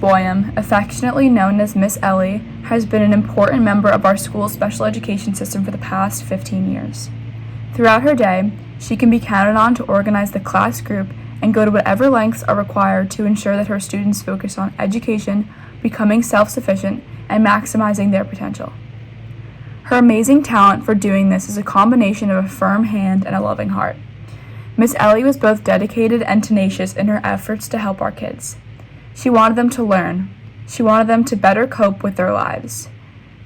Boyum, affectionately known as Miss Ellie, has been an important member of our school's special education system for the past 15 years. Throughout her day, she can be counted on to organize the class group and go to whatever lengths are required to ensure that her students focus on education, becoming self-sufficient, and maximizing their potential. Her amazing talent for doing this is a combination of a firm hand and a loving heart. Miss Ellie was both dedicated and tenacious in her efforts to help our kids. She wanted them to learn. She wanted them to better cope with their lives.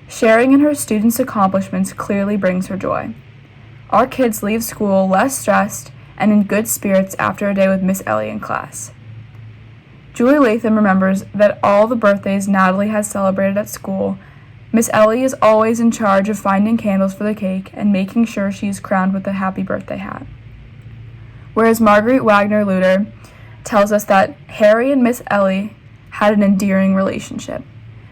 Sharing in her students' accomplishments clearly brings her joy. Our kids leave school less stressed and in good spirits after a day with Miss Ellie in class. Julie Latham remembers that all the birthdays Natalie has celebrated at school, Miss Ellie is always in charge of finding candles for the cake and making sure she is crowned with a happy birthday hat. Whereas Marguerite Wagner-Luter tells us that Harry and Miss Ellie had an endearing relationship.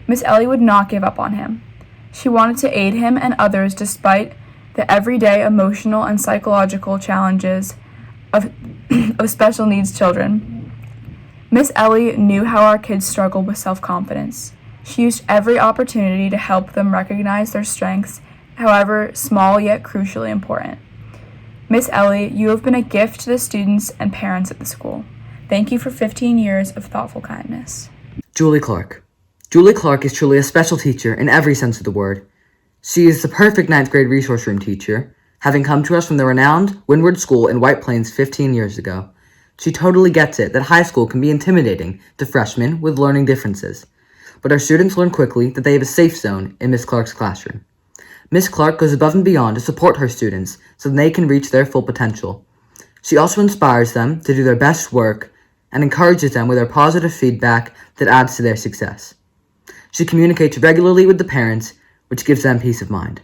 Miss Ellie would not give up on him. She wanted to aid him and others despite the everyday emotional and psychological challenges of special needs children. Miss Ellie knew how our kids struggled with self-confidence. She used every opportunity to help them recognize their strengths, however small yet crucially important. Miss Ellie, you have been a gift to the students and parents at the school. Thank you for 15 years of thoughtful kindness. Julie Clark. Julie Clark is truly a special teacher in every sense of the word. She is the perfect 9th grade resource room teacher, having come to us from the renowned Windward School in White Plains 15 years ago. She totally gets it that high school can be intimidating to freshmen with learning differences, but our students learn quickly that they have a safe zone in Miss Clark's classroom. Miss Clark goes above and beyond to support her students so they can reach their full potential. She also inspires them to do their best work and encourages them with her positive feedback that adds to their success. She communicates regularly with the parents, which gives them peace of mind.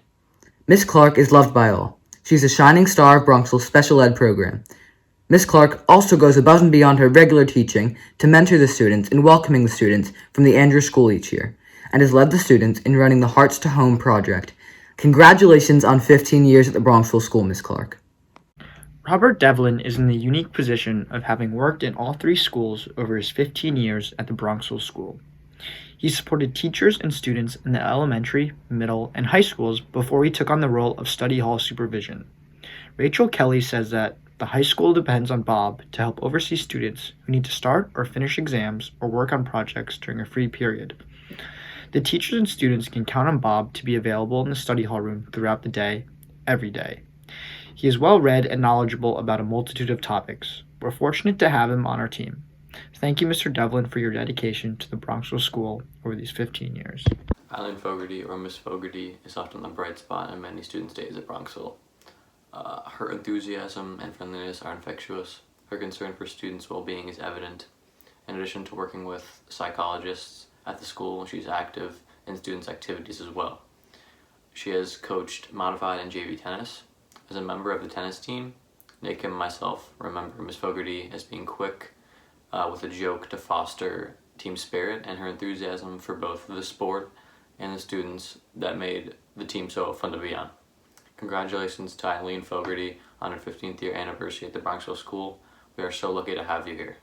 Miss Clark is loved by all. She's a shining star of Bronxville's special ed program. Miss Clark also goes above and beyond her regular teaching to mentor the students and welcoming the students from the Andrews School each year, and has led the students in running the Hearts to Home project. Congratulations on 15 years at the Bronxville School, Miss Clark. Robert Devlin is in the unique position of having worked in all 3 schools over his 15 years at the Bronxville School. He supported teachers and students in the elementary, middle, and high schools before he took on the role of study hall supervision. Rachel Kelly says that the high school depends on Bob to help oversee students who need to start or finish exams or work on projects during a free period. The teachers and students can count on Bob to be available in the study hall room throughout the day, every day. He is well read and knowledgeable about a multitude of topics. We're fortunate to have him on our team. Thank you, Mr. Devlin, for your dedication to the Bronxville School over these 15 years. Eileen Fogarty, or Miss Fogarty, is often the bright spot in many students' days at Bronxville. Her enthusiasm and friendliness are infectious. Her concern for students' well-being is evident. In addition to working with psychologists at the school, she's active in students' activities as well. She has coached modified and JV tennis. As a member of the tennis team, Nick and myself remember Miss Fogarty as being quick with a joke to foster team spirit, and her enthusiasm for both the sport and the students that made the team so fun to be on. Congratulations to Eileen Fogarty on her 15th year anniversary at the Bronxville School. We are so lucky to have you here.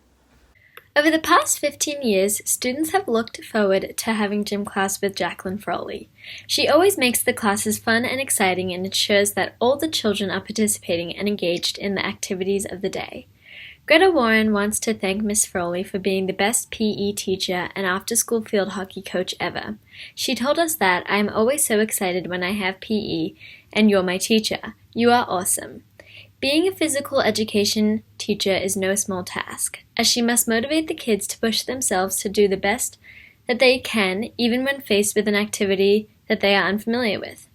Over the past 15 years, students have looked forward to having gym class with Jacqueline Froley. She always makes the classes fun and exciting and ensures that all the children are participating and engaged in the activities of the day. Greta Warren wants to thank Miss Froley for being the best PE teacher and after-school field hockey coach ever. She told us that, "I am always so excited when I have PE, and you're my teacher. You are awesome." Being a physical education teacher is no small task, as she must motivate the kids to push themselves to do the best that they can, even when faced with an activity that they are unfamiliar with.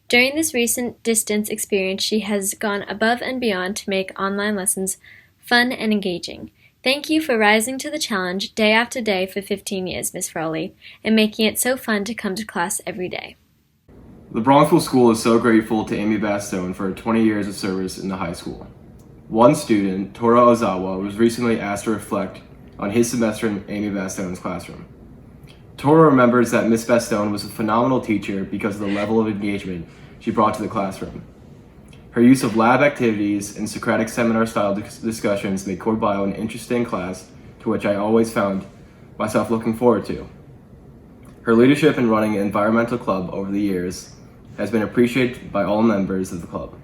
During this recent distance experience, she has gone above and beyond to make online lessons fun and engaging. Thank you for rising to the challenge day after day for 15 years, Miss Froley, and making it so fun to come to class every day. The Bronxville School is so grateful to Amy Bastone for her 20 years of service in the high school. One student, Tora Ozawa, was recently asked to reflect on his semester in Amy Bastone's classroom. Tora remembers that Miss Bastone was a phenomenal teacher because of the level of engagement she brought to the classroom. Her use of lab activities and Socratic seminar-style discussions made core bio an interesting class to which I always found myself looking forward to. Her leadership in running an environmental club over the years has been appreciated by all members of the club.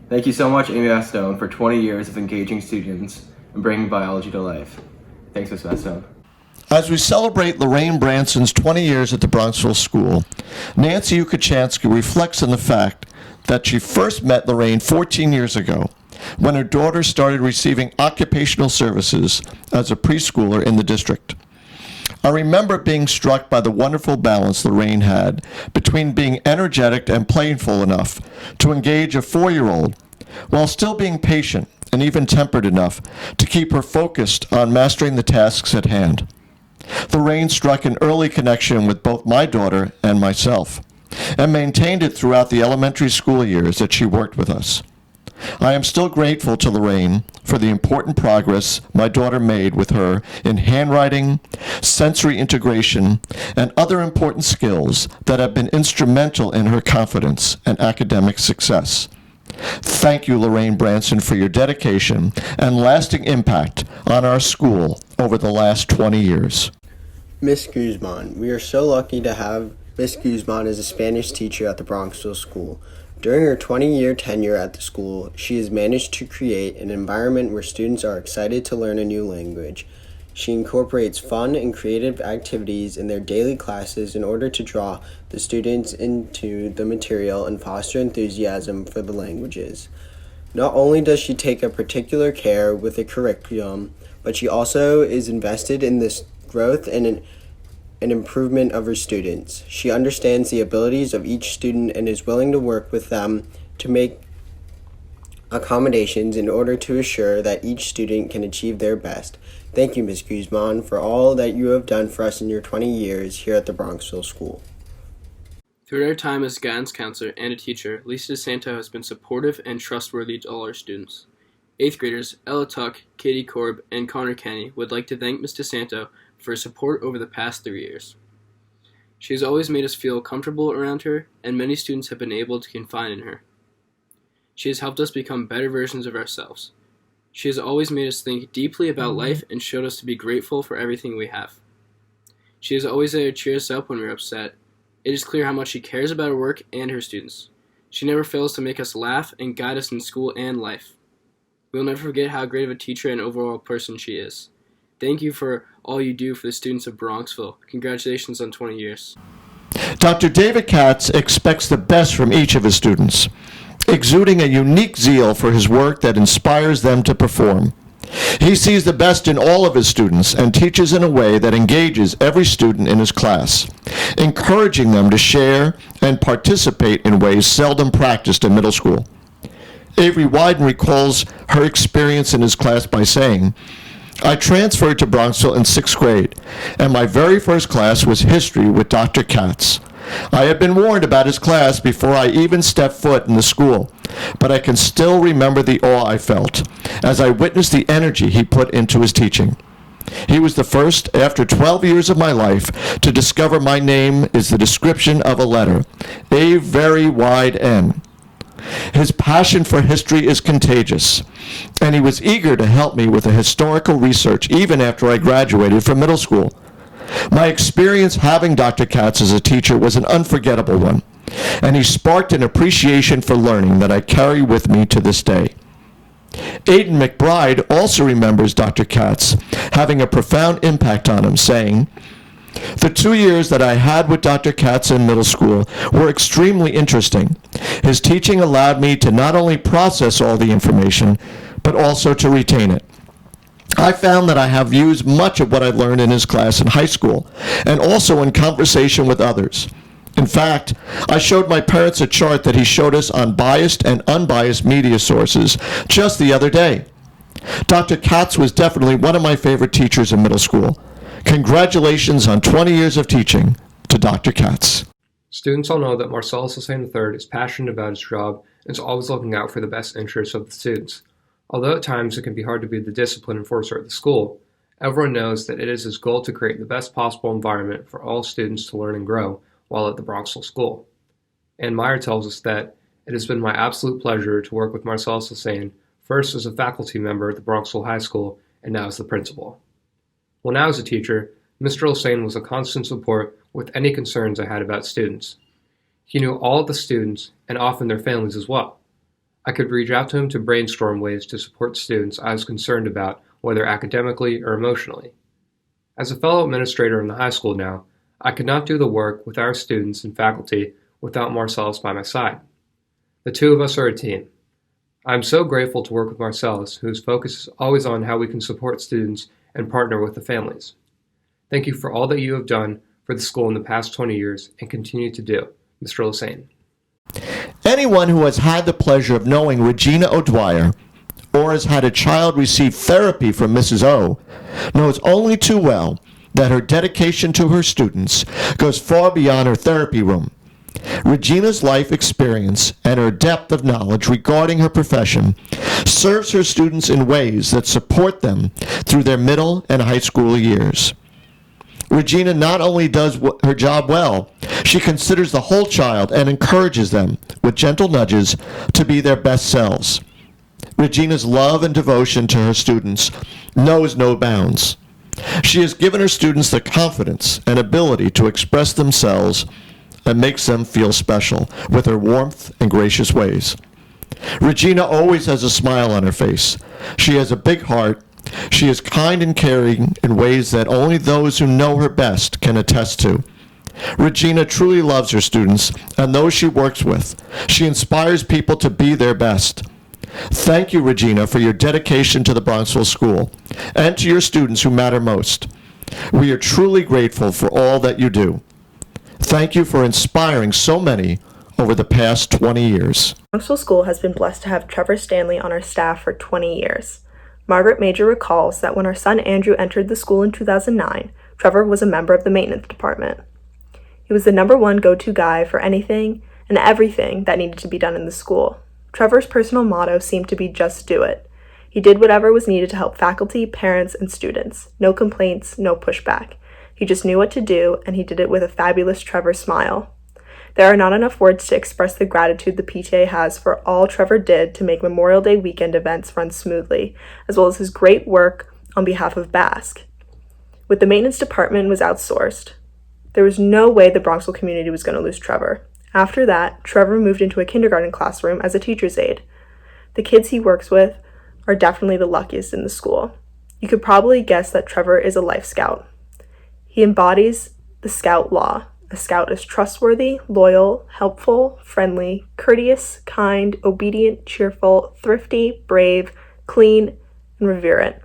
Thank you so much, Amy Bastone, for 20 years of engaging students and bringing biology to life. Thanks, Ms. Bastone. As we celebrate Lorraine Branson's 20 years at the Bronxville School, Nancy Ukachansky reflects on the fact that she first met Lorraine 14 years ago when her daughter started receiving occupational services as a preschooler in the district. I remember being struck by the wonderful balance Lorraine had between being energetic and playful enough to engage a 4-year-old while still being patient and even-tempered enough to keep her focused on mastering the tasks at hand. Lorraine struck an early connection with both my daughter and myself and maintained it throughout the elementary school years that she worked with us. I am still grateful to Lorraine for the important progress my daughter made with her in handwriting, sensory integration, and other important skills that have been instrumental in her confidence and academic success. Thank you, Lorraine Branson, for your dedication and lasting impact on our school over the last 20 years. Miss Guzman. We are so lucky to have Miss Guzman as a Spanish teacher at the Bronxville School. During her 20-year tenure at the school, she has managed to create an environment where students are excited to learn a new language. She incorporates fun and creative activities in their daily classes in order to draw the students into the material and foster enthusiasm for the languages. Not only does she take a particular care with the curriculum, but she also is invested in this growth and an improvement of her students. She understands the abilities of each student and is willing to work with them to make accommodations in order to assure that each student can achieve their best. Thank you, Ms. Guzman, for all that you have done for us in your 20 years here at the Bronxville School. Throughout her time as guidance counselor and a teacher, Lisa DeSanto has been supportive and trustworthy to all our students. 8th graders Ella Tuck, Katie Korb, and Connor Kenny would like to thank Ms. DeSanto for her support over the past 3 years. She has always made us feel comfortable around her, and many students have been able to confide in her. She has helped us become better versions of ourselves. She has always made us think deeply about life and showed us to be grateful for everything we have. She is always there to cheer us up when we're upset. It is clear how much she cares about her work and her students. She never fails to make us laugh and guide us in school and life. We will never forget how great of a teacher and overall person she is. Thank you for all you do for the students of Bronxville. Congratulations on 20 years. Dr. David Katz expects the best from each of his students, exuding a unique zeal for his work that inspires them to perform. He sees the best in all of his students and teaches in a way that engages every student in his class, encouraging them to share and participate in ways seldom practiced in middle school. Avery Wyden recalls her experience in his class by saying, "I transferred to Bronxville in 6th grade, and my very first class was history with Dr. Katz. I had been warned about his class before I even stepped foot in the school, but I can still remember the awe I felt as I witnessed the energy he put into his teaching. He was the first, after 12 years of my life, to discover my name is the description of a letter, a very wide N. His passion for history is contagious, and he was eager to help me with the historical research even after I graduated from middle school. My experience having Dr. Katz as a teacher was an unforgettable one, and he sparked an appreciation for learning that I carry with me to this day." Aidan Mcbride also remembers Dr. Katz having a profound impact on him, saying, "The 2 years that I had with Dr. Katz in middle school were extremely interesting. His teaching allowed me to not only process all the information, but also to retain it. I found that I have used much of what I learned in his class in high school, and also in conversation with others. In fact, I showed my parents a chart that he showed us on biased and unbiased media sources just the other day. Dr. Katz was definitely one of my favorite teachers in middle school. Congratulations on 20 years of teaching to Dr. Katz." Students all know that Marcellus Hussein III is passionate about his job and is always looking out for the best interests of the students. Although at times it can be hard to be the discipline enforcer at the school, everyone knows that it is his goal to create the best possible environment for all students to learn and grow while at the Bronxville School. Ann Meyer tells us that it has been my absolute pleasure to work with Marcellus Hussein, first as a faculty member at the Bronxville High School and now as the principal. Well, now as a teacher, Mr. Hossain was a constant support with any concerns I had about students. He knew all of the students and often their families as well. I could reach out to him to brainstorm ways to support students I was concerned about, whether academically or emotionally. As a fellow administrator in the high school now, I could not do the work with our students and faculty without Marcellus by my side. The two of us are a team. I am so grateful to work with Marcellus, whose focus is always on how we can support students and partner with the families. Thank you for all that you have done for the school in the past 20 years and continue to do, Mr. Hossain. Anyone who has had the pleasure of knowing Regina O'Dwyer or has had a child receive therapy from Mrs. O knows only too well that her dedication to her students goes far beyond her therapy room. Regina's life experience and her depth of knowledge regarding her profession serves her students in ways that support them through their middle and high school years. Regina not only does her job well, she considers the whole child and encourages them, with gentle nudges, to be their best selves. Regina's love and devotion to her students knows no bounds. She has given her students the confidence and ability to express themselves and makes them feel special with her warmth and gracious ways. Regina always has a smile on her face. She has a big heart. She is kind and caring in ways that only those who know her best can attest to. Regina truly loves her students and those she works with. She inspires people to be their best. Thank you, Regina, for your dedication to the Bronxville School and to your students who matter most. We are truly grateful for all that you do. Thank you for inspiring so many over the past 20 years. Brownsville School has been blessed to have Trevor Stanley on our staff for 20 years. Margaret Major recalls that when our son Andrew entered the school in 2009, Trevor was a member of the maintenance department. He was the #1 go-to guy for anything and everything that needed to be done in the school. Trevor's personal motto seemed to be just do it. He did whatever was needed to help faculty, parents, and students. No complaints, no pushback. He just knew what to do, and he did it with a fabulous Trevor smile. There are not enough words to express the gratitude the PTA has for all Trevor did to make Memorial Day weekend events run smoothly, as well as his great work on behalf of BASC. With the maintenance department was outsourced, there was no way the Bronxville community was going to lose Trevor. After that, Trevor moved into a kindergarten classroom as a teacher's aide. The kids he works with are definitely the luckiest in the school. You could probably guess that Trevor is a life scout. He embodies the scout law. A scout is trustworthy, loyal, helpful, friendly, courteous, kind, obedient, cheerful, thrifty, brave, clean, and reverent.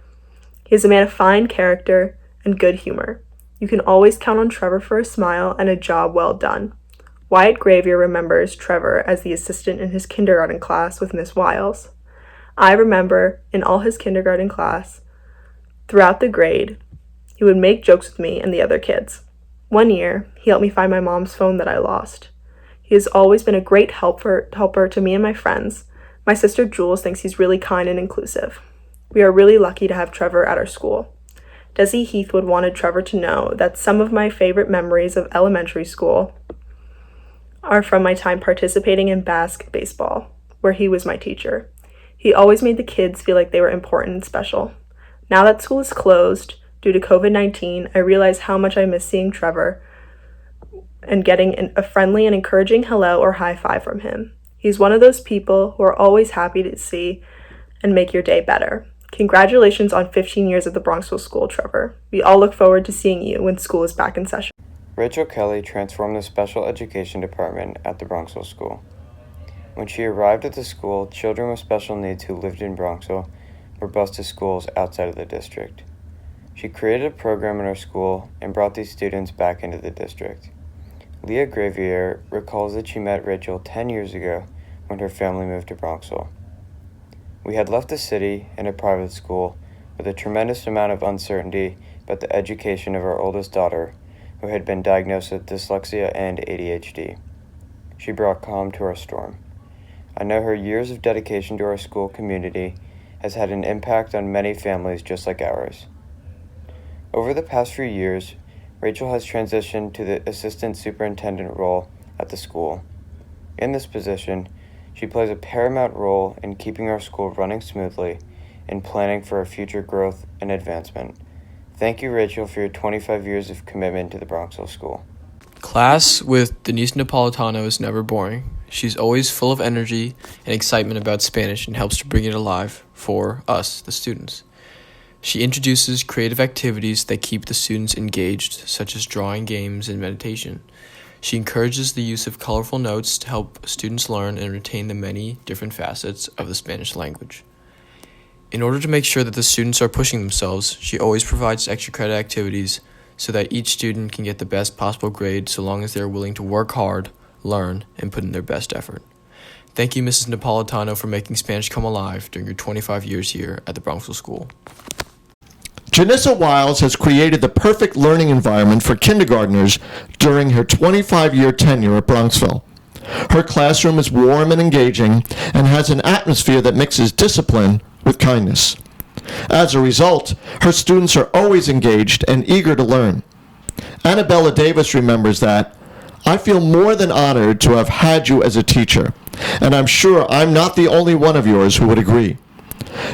He is a man of fine character and good humor. You can always count on Trevor for a smile and a job well done. Wyatt Gravier remembers Trevor as the assistant in his kindergarten class with Miss Wiles. I remember in all his kindergarten class, throughout the grade, he would make jokes with me and the other kids. One year, he helped me find my mom's phone that I lost. He has always been a great helper to me and my friends. My sister Jules thinks he's really kind and inclusive. We are really lucky to have Trevor at our school. Desi Heathwood wanted Trevor to know that some of my favorite memories of elementary school are from my time participating in BASC baseball, where he was my teacher. He always made the kids feel like they were important and special. Now that school is closed due to COVID-19, I realize how much I miss seeing Trevor and getting a friendly and encouraging hello or high five from him. He's one of those people who are always happy to see and make your day better. Congratulations on 15 years at the Bronxville School, Trevor. We all look forward to seeing you when school is back in session. Rachel Kelly transformed the special education department at the Bronxville School. When she arrived at the school, children with special needs who lived in Bronxville were bused to schools outside of the district. She created a program in her school and brought these students back into the district. Leah Gravier recalls that she met Rachel 10 years ago when her family moved to Bronxville. We had left the city in a private school with a tremendous amount of uncertainty about the education of our oldest daughter, who had been diagnosed with dyslexia and ADHD. She brought calm to our storm. I know her years of dedication to our school community has had an impact on many families just like ours. Over the past few years, Rachel has transitioned to the assistant superintendent role at the school. In this position, she plays a paramount role in keeping our school running smoothly and planning for our future growth and advancement. Thank you, Rachel, for your 25 years of commitment to the Bronxville School. Class with Denise Napolitano is never boring. She's always full of energy and excitement about Spanish and helps to bring it alive for us, the students. She introduces creative activities that keep the students engaged, such as drawing games and meditation. She encourages the use of colorful notes to help students learn and retain the many different facets of the Spanish language. In order to make sure that the students are pushing themselves, she always provides extra credit activities so that each student can get the best possible grade so long as they are willing to work hard, learn, and put in their best effort. Thank you, Mrs. Napolitano, for making Spanish come alive during your 25 years here at the Bronxville School. Janissa Wiles has created the perfect learning environment for kindergartners during her 25-year tenure at Bronxville. Her classroom is warm and engaging and has an atmosphere that mixes discipline with kindness. As a result, her students are always engaged and eager to learn. Annabella Davis remembers that, "I feel more than honored to have had you as a teacher, and I'm sure I'm not the only one of yours who would agree.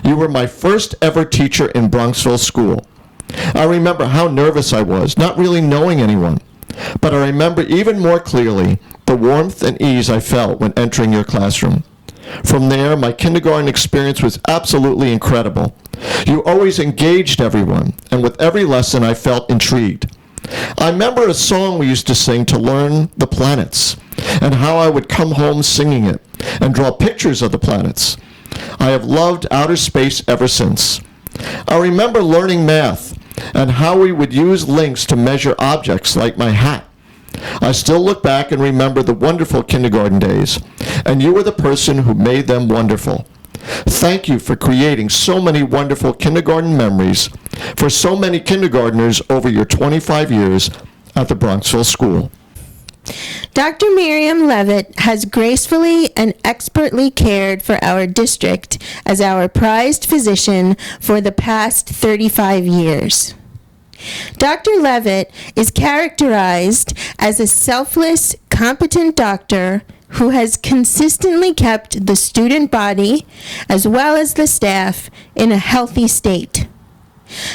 You were my first ever teacher in Bronxville School. I remember how nervous I was, not really knowing anyone, but I remember even more clearly the warmth and ease I felt when entering your classroom. From there, my kindergarten experience was absolutely incredible. You always engaged everyone, and with every lesson I felt intrigued. I remember a song we used to sing to learn the planets, and how I would come home singing it and draw pictures of the planets. I have loved outer space ever since. I remember learning math and how we would use links to measure objects like my hat. I still look back and remember the wonderful kindergarten days, and you were the person who made them wonderful. Thank you for creating so many wonderful kindergarten memories for so many kindergartners over your 25 years at the Bronxville School." Dr. Miriam Levitt has gracefully and expertly cared for our district as our prized physician for the past 35 years. Dr. Levitt is characterized as a selfless, competent doctor who has consistently kept the student body, as well as the staff, in a healthy state.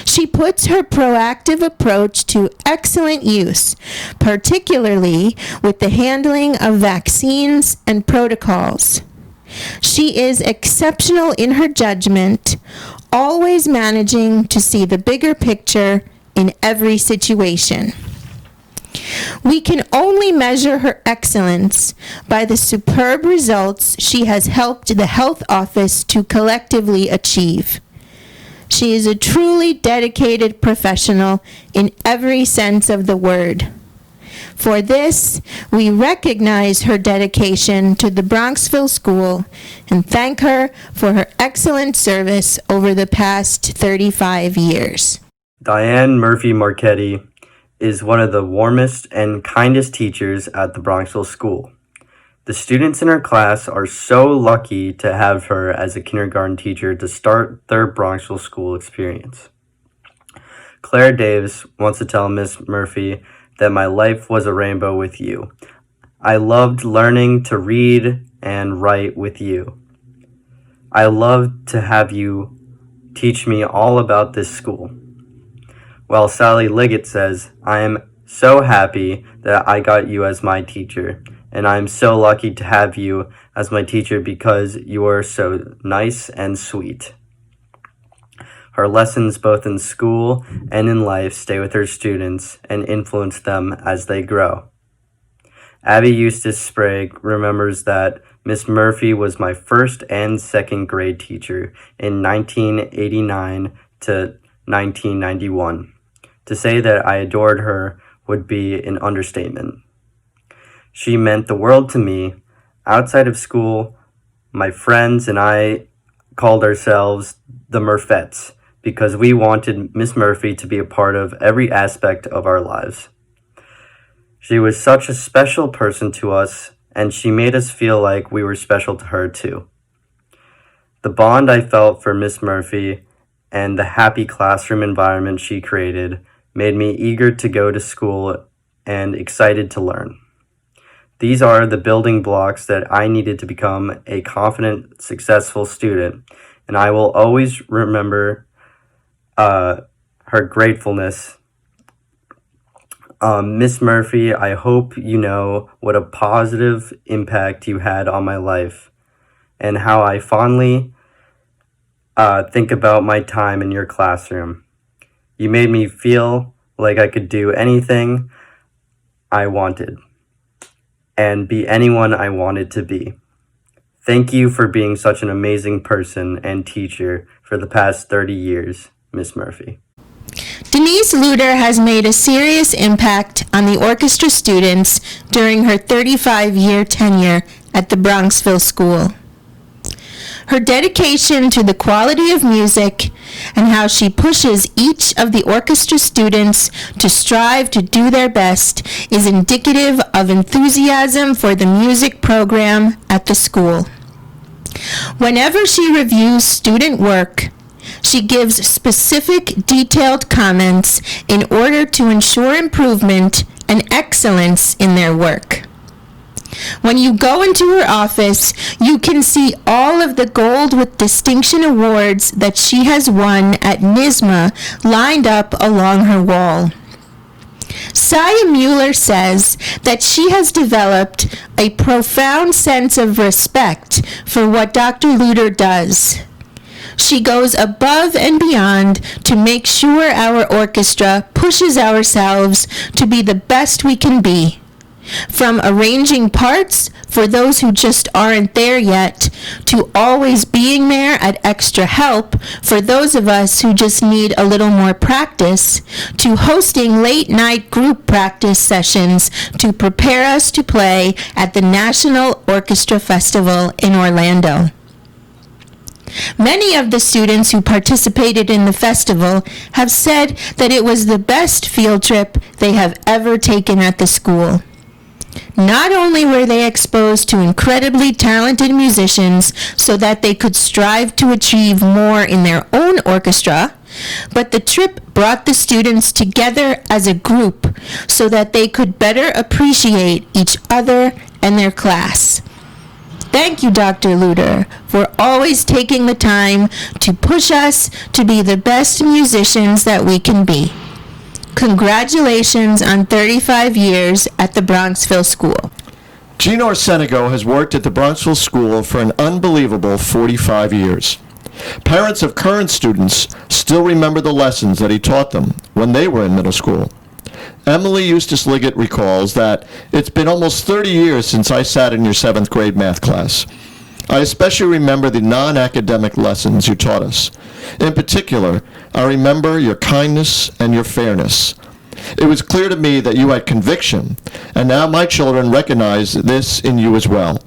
She puts her proactive approach to excellent use, particularly with the handling of vaccines and protocols. She is exceptional in her judgment, always managing to see the bigger picture in every situation. We can only measure her excellence by the superb results she has helped the health office to collectively achieve. She is a truly dedicated professional in every sense of the word. For this, we recognize her dedication to the Bronxville School and thank her for her excellent service over the past 35 years. Diane Marchetti is one of the warmest and kindest teachers at the Bronxville School. The students in her class are so lucky to have her as a kindergarten teacher to start their Bronxville School experience. Claire Davis wants to tell Miss Murphy that my life was a rainbow with you. I loved learning to read and write with you. I loved to have you teach me all about this school. While Sally Liggett says, I am so happy that I got you as my teacher, and I am so lucky to have you as my teacher because you are so nice and sweet. Her lessons both in school and in life stay with her students and influence them as they grow. Abby Eustace Sprague remembers that Miss Murphy was my first and second grade teacher in 1989 to 1991. To say that I adored her would be an understatement. She meant the world to me. Outside of school, my friends and I called ourselves the Murfettes because we wanted Miss Murphy to be a part of every aspect of our lives. She was such a special person to us, and she made us feel like we were special to her too. The bond I felt for Miss Murphy and the happy classroom environment she created made me eager to go to school and excited to learn. These are the building blocks that I needed to become a confident, successful student, and I will always remember her gratefulness. Miss Murphy, I hope you know what a positive impact you had on my life and how I fondly think about my time in your classroom. You made me feel like I could do anything I wanted and be anyone I wanted to be. Thank you for being such an amazing person and teacher for the past 30 years, Miss Murphy. Denise Luder has made a serious impact on the orchestra students during her 35-year tenure at the Bronxville School. Her dedication to the quality of music and how she pushes each of the orchestra students to strive to do their best is indicative of enthusiasm for the music program at the school. Whenever she reviews student work, she gives specific, detailed comments in order to ensure improvement and excellence in their work. When you go into her office, you can see all of the gold with distinction awards that she has won at NYSSMA lined up along her wall. Saya Mueller says that she has developed a profound sense of respect for what Dr. Luder does. She goes above and beyond to make sure our orchestra pushes ourselves to be the best we can be. From arranging parts for those who just aren't there yet, to always being there at extra help for those of us who just need a little more practice, to hosting late-night group practice sessions to prepare us to play at the National Orchestra Festival in Orlando. Many of the students who participated in the festival have said that it was the best field trip they have ever taken at the school. Not only were they exposed to incredibly talented musicians so that they could strive to achieve more in their own orchestra, but the trip brought the students together as a group so that they could better appreciate each other and their class. Thank you, Dr. Luder, for always taking the time to push us to be the best musicians that we can be. Congratulations on 35 years at the Bronxville School. Gene Arsenago has worked at the Bronxville School for an unbelievable 45 years. Parents of current students still remember the lessons that he taught them when they were in middle school. Emily Eustace Liggett recalls that it's been almost 30 years since I sat in your 7th grade math class. I especially remember the non-academic lessons you taught us. In particular, I remember your kindness and your fairness. It was clear to me that you had conviction, and now my children recognize this in you as well.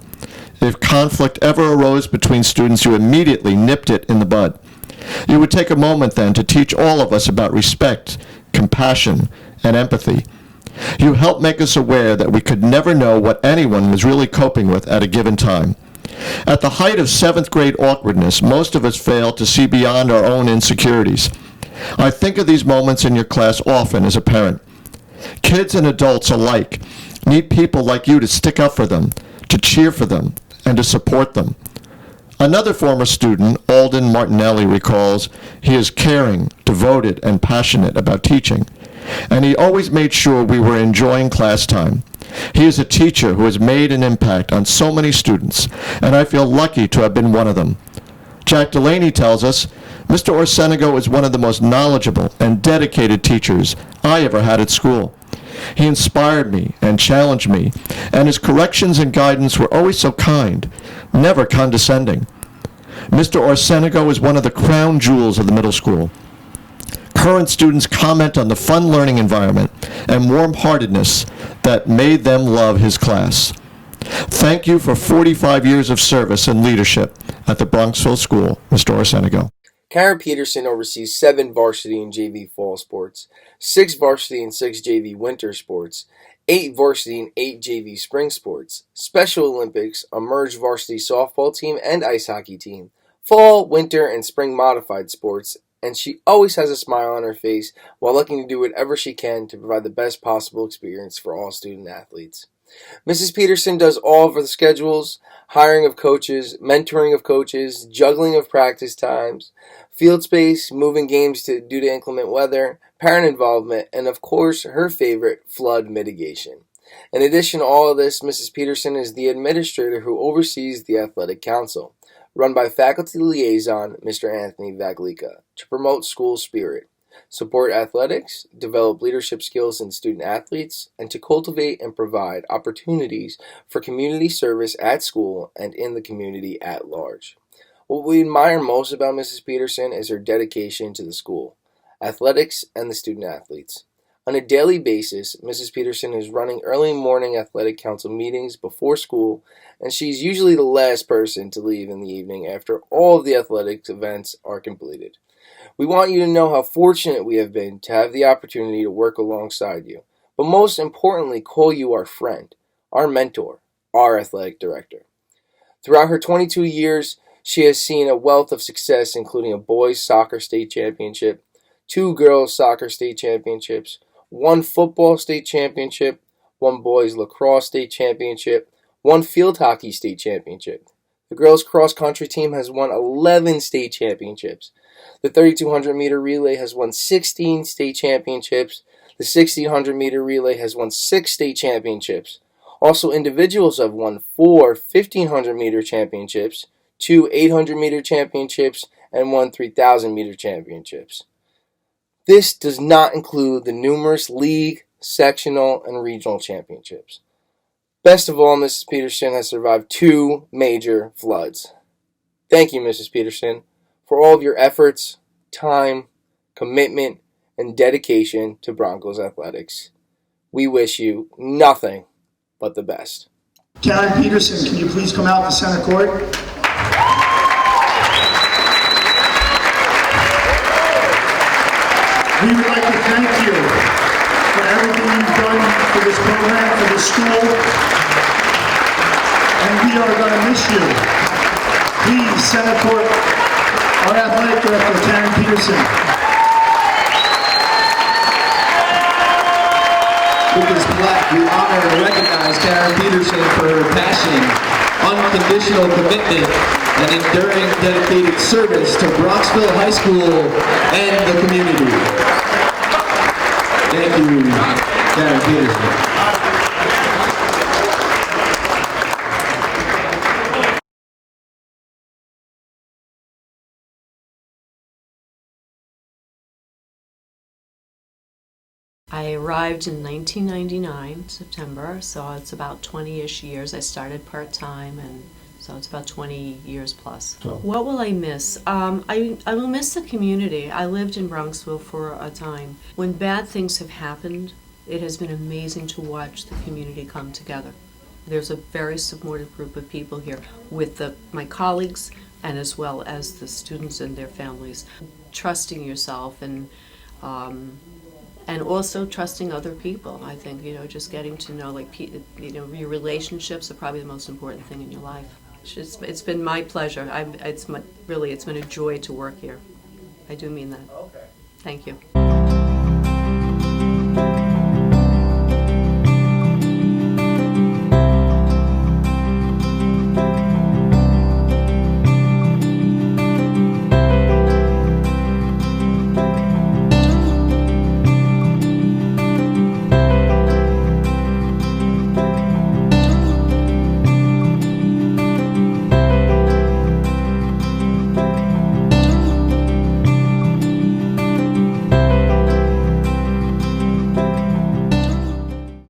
If conflict ever arose between students, you immediately nipped it in the bud. You would take a moment then to teach all of us about respect, compassion, and empathy. You helped make us aware that we could never know what anyone was really coping with at a given time. At the height of 7th grade awkwardness, most of us fail to see beyond our own insecurities. I think of these moments in your class often as a parent. Kids and adults alike need people like you to stick up for them, to cheer for them, and to support them. Another former student, Alden Martinelli, recalls he is caring, devoted, and passionate about teaching, and he always made sure we were enjoying class time. He is a teacher who has made an impact on so many students, and I feel lucky to have been one of them. Jack Delaney tells us, Mr. Arsenago is one of the most knowledgeable and dedicated teachers I ever had at school. He inspired me and challenged me, and his corrections and guidance were always so kind, never condescending. Mr. Arsenago is one of the crown jewels of the middle school. Current students comment on the fun learning environment and warm-heartedness that made them love his class. Thank you for 45 years of service and leadership at the Bronxville School, Mr. Arsenago. Karen Peterson oversees 7 varsity and JV fall sports, 6 varsity and 6 JV winter sports, 8 varsity and 8 JV spring sports, Special Olympics, a merged varsity softball team and ice hockey team, fall, winter, and spring modified sports, and she always has a smile on her face while looking to do whatever she can to provide the best possible experience for all student athletes. Mrs. Peterson does all of the schedules, hiring of coaches, mentoring of coaches, juggling of practice times, field space, moving games due to inclement weather, parent involvement, and of course her favorite, flood mitigation. In addition to all of this, Mrs. Peterson is the administrator who oversees the athletic council, run by faculty liaison Mr. Anthony Vaglica, to promote school spirit, support athletics, develop leadership skills in student athletes, and to cultivate and provide opportunities for community service at school and in the community at large. What we admire most about Mrs. Peterson is her dedication to the school, athletics, and the student athletes. On a daily basis, Mrs. Peterson is running early morning athletic council meetings before school, and she's usually the last person to leave in the evening after all of the athletics events are completed. We want you to know how fortunate we have been to have the opportunity to work alongside you, but most importantly, call you our friend, our mentor, our athletic director. Throughout her 22 years, she has seen a wealth of success, including a boys soccer state championship, 2 girls soccer state championships, 1 football state championship, 1 boys lacrosse state championship, 1 field hockey state championship. The girls cross country team has won 11 state championships. The 3,200 meter relay has won 16 state championships. The 1,600 meter relay has won 6 state championships. Also, individuals have won 4 1,500 meter championships, 2 800 meter championships, and 1 3,000 meter championships. This does not include the numerous league, sectional, and regional championships. Best of all, Mrs. Peterson has survived 2 major floods. Thank you, Mrs. Peterson, for all of your efforts, time, commitment, and dedication to Broncos athletics. We wish you nothing but the best. Karen Peterson, can you please come out to center court? We would like to thank you for everything you've done for this program, for this school, and we are going to miss you. Please, center court, our athletic director, Karen Peterson. With this plaque, we honor and recognize Karen Peterson for her passion, unconditional commitment, and enduring dedicated service to Bronxville High School and the community. Thank you, Karen Peterson. I arrived in 1999, September, so it's about 20-ish years. I started part-time, and so it's about 20 years plus. So. What will I miss? I will miss the community. I lived in Brownsville for a time. When bad things have happened, it has been amazing to watch the community come together. There's a very supportive group of people here with my colleagues and as well as the students and their families. Trusting yourself and also trusting other people. I think, just getting to know, your relationships are probably the most important thing in your life. It's been my pleasure. It's been a joy to work here. I do mean that. Okay. Thank you.